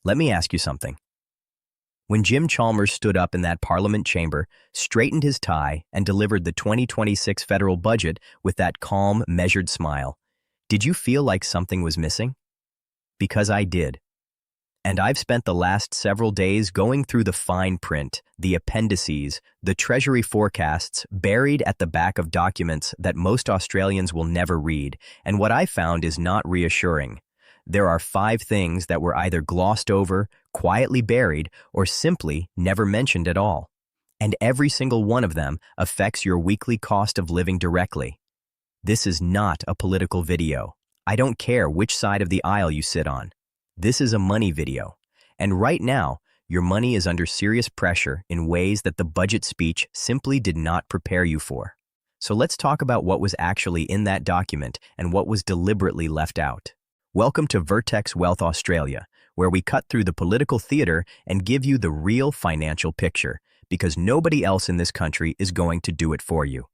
Let me ask you something. When Jim Chalmers stood up in that Parliament chamber, straightened his tie, and delivered the 2026 federal budget with that calm, measured smile, did you feel like something was missing? Because I did. And I've spent the last several days going through the fine print, the appendices, the Treasury forecasts buried at the back of documents that most Australians will never read, and what I found is not reassuring. There are 5 things that were either glossed over, quietly buried, or simply never mentioned at all. And every single one of them affects your weekly cost of living directly. This is not a political video. I don't care which side of the aisle you sit on. This is a money video. And right now, your money is under serious pressure in ways that the budget speech simply did not prepare you for. So let's talk about what was actually in that document and what was deliberately left out. Welcome to Vertex Wealth Australia, where we cut through the political theater and give you the real financial picture, because nobody else in this country is going to do it for you.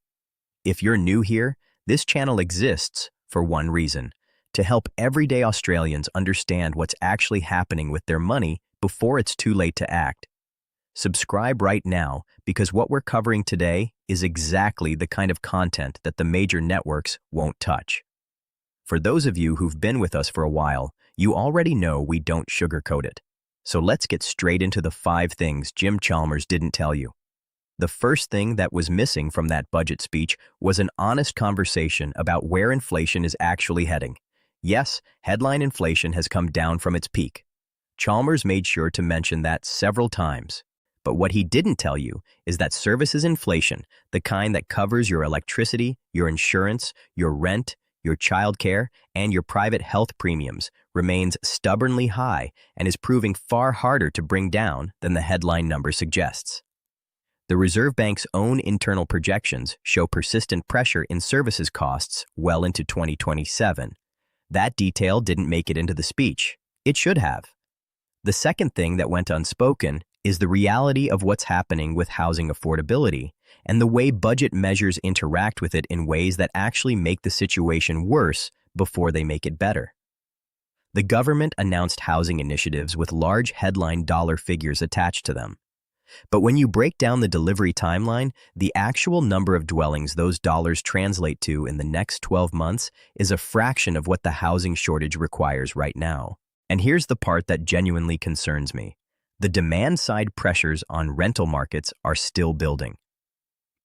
If you're new here, this channel exists for one reason: to help everyday Australians understand what's actually happening with their money before it's too late to act. Subscribe right now, because what we're covering today is exactly the kind of content that the major networks won't touch. For those of you who've been with us for a while, you already know we don't sugarcoat it. So let's get straight into the 5 things Jim Chalmers didn't tell you. The first thing that was missing from that budget speech was an honest conversation about where inflation is actually heading. Yes, headline inflation has come down from its peak. Chalmers made sure to mention that several times. But what he didn't tell you is that services inflation, the kind that covers your electricity, your insurance, your rent, your childcare, and your private health premiums, remains stubbornly high and is proving far harder to bring down than the headline number suggests. The Reserve Bank's own internal projections show persistent pressure in services costs well into 2027. That detail didn't make it into the speech. It should have. The second thing that went unspoken is the reality of what's happening with housing affordability and the way budget measures interact with it in ways that actually make the situation worse before they make it better. The government announced housing initiatives with large headline dollar figures attached to them. But when you break down the delivery timeline, the actual number of dwellings those dollars translate to in the next 12 months is a fraction of what the housing shortage requires right now. And here's the part that genuinely concerns me. The demand-side pressures on rental markets are still building.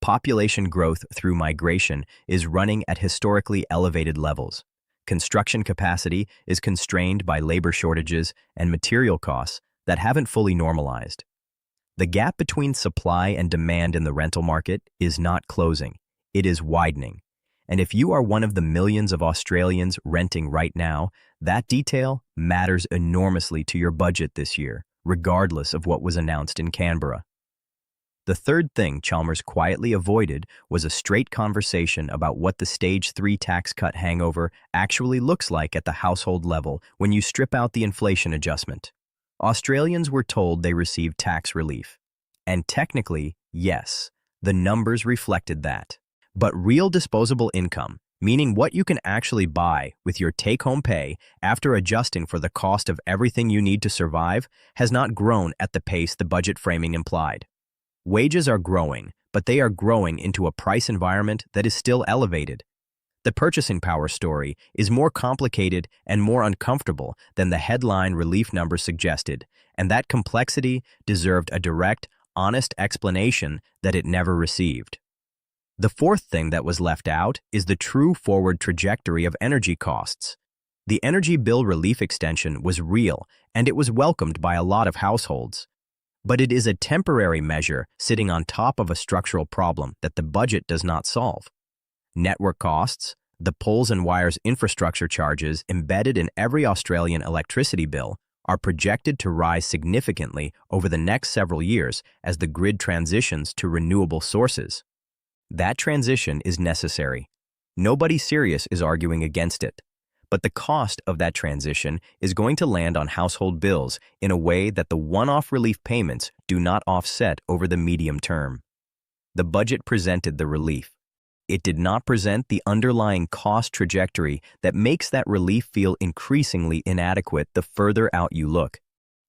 Population growth through migration is running at historically elevated levels. Construction capacity is constrained by labor shortages and material costs that haven't fully normalized. The gap between supply and demand in the rental market is not closing, it is widening. And if you are one of the millions of Australians renting right now, that detail matters enormously to your budget this year, regardless of what was announced in Canberra. The third thing Chalmers quietly avoided was a straight conversation about what the Stage 3 tax cut hangover actually looks like at the household level when you strip out the inflation adjustment. Australians were told they received tax relief. And technically, yes, the numbers reflected that. But real disposable income, meaning what you can actually buy with your take-home pay after adjusting for the cost of everything you need to survive, has not grown at the pace the budget framing implied. Wages are growing, but they are growing into a price environment that is still elevated. The purchasing power story is more complicated and more uncomfortable than the headline relief number suggested, and that complexity deserved a direct, honest explanation that it never received. The fourth thing that was left out is the true forward trajectory of energy costs. The energy bill relief extension was real, and it was welcomed by a lot of households. But it is a temporary measure sitting on top of a structural problem that the budget does not solve. Network costs, the poles and wires infrastructure charges embedded in every Australian electricity bill, are projected to rise significantly over the next several years as the grid transitions to renewable sources. That transition is necessary. Nobody serious is arguing against it. But the cost of that transition is going to land on household bills in a way that the one-off relief payments do not offset over the medium term. The budget presented the relief. It did not present the underlying cost trajectory that makes that relief feel increasingly inadequate the further out you look.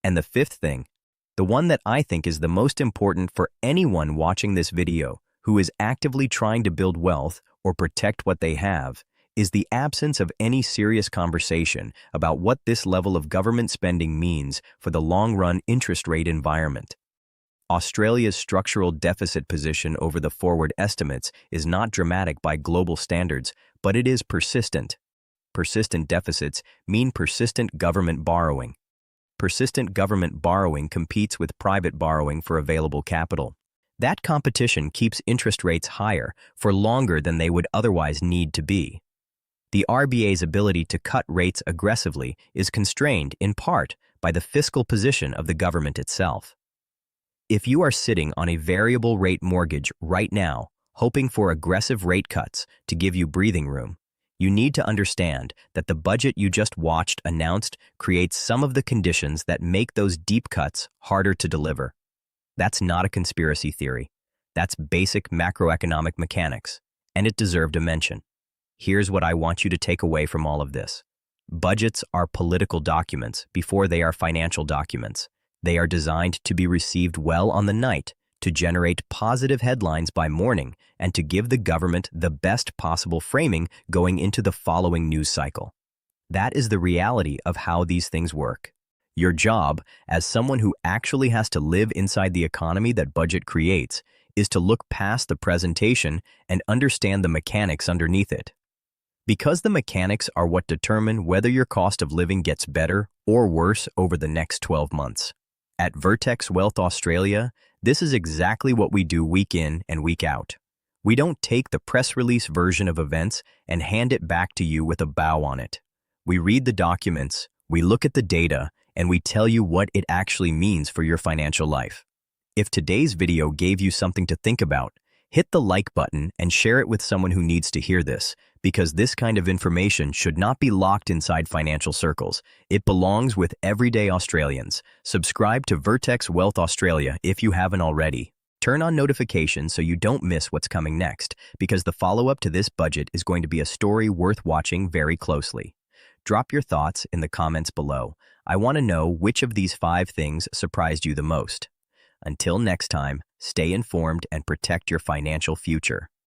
And the fifth thing, the one that I think is the most important for anyone watching this video who is actively trying to build wealth or protect what they have, is the absence of any serious conversation about what this level of government spending means for the long-run interest rate environment. Australia's structural deficit position over the forward estimates is not dramatic by global standards, but it is persistent. Persistent deficits mean persistent government borrowing. Persistent government borrowing competes with private borrowing for available capital. That competition keeps interest rates higher for longer than they would otherwise need to be. The RBA's ability to cut rates aggressively is constrained in part by the fiscal position of the government itself. If you are sitting on a variable rate mortgage right now, hoping for aggressive rate cuts to give you breathing room, you need to understand that the budget you just watched announced creates some of the conditions that make those deep cuts harder to deliver. That's not a conspiracy theory. That's basic macroeconomic mechanics, and it deserved a mention. Here's what I want you to take away from all of this. Budgets are political documents before they are financial documents. They are designed to be received well on the night, to generate positive headlines by morning, and to give the government the best possible framing going into the following news cycle. That is the reality of how these things work. Your job, as someone who actually has to live inside the economy that budget creates, is to look past the presentation and understand the mechanics underneath it. Because the mechanics are what determine whether your cost of living gets better or worse over the next 12 months. At Vertex Wealth Australia, this is exactly what we do week in and week out. We don't take the press release version of events and hand it back to you with a bow on it. We read the documents, we look at the data, and we tell you what it actually means for your financial life. If today's video gave you something to think about, hit the like button and share it with someone who needs to hear this, because this kind of information should not be locked inside financial circles. It belongs with everyday Australians. Subscribe to Vertex Wealth Australia if you haven't already. Turn on notifications so you don't miss what's coming next, because the follow-up to this budget is going to be a story worth watching very closely. Drop your thoughts in the comments below. I want to know which of these 5 things surprised you the most. Until next time, stay informed and protect your financial future.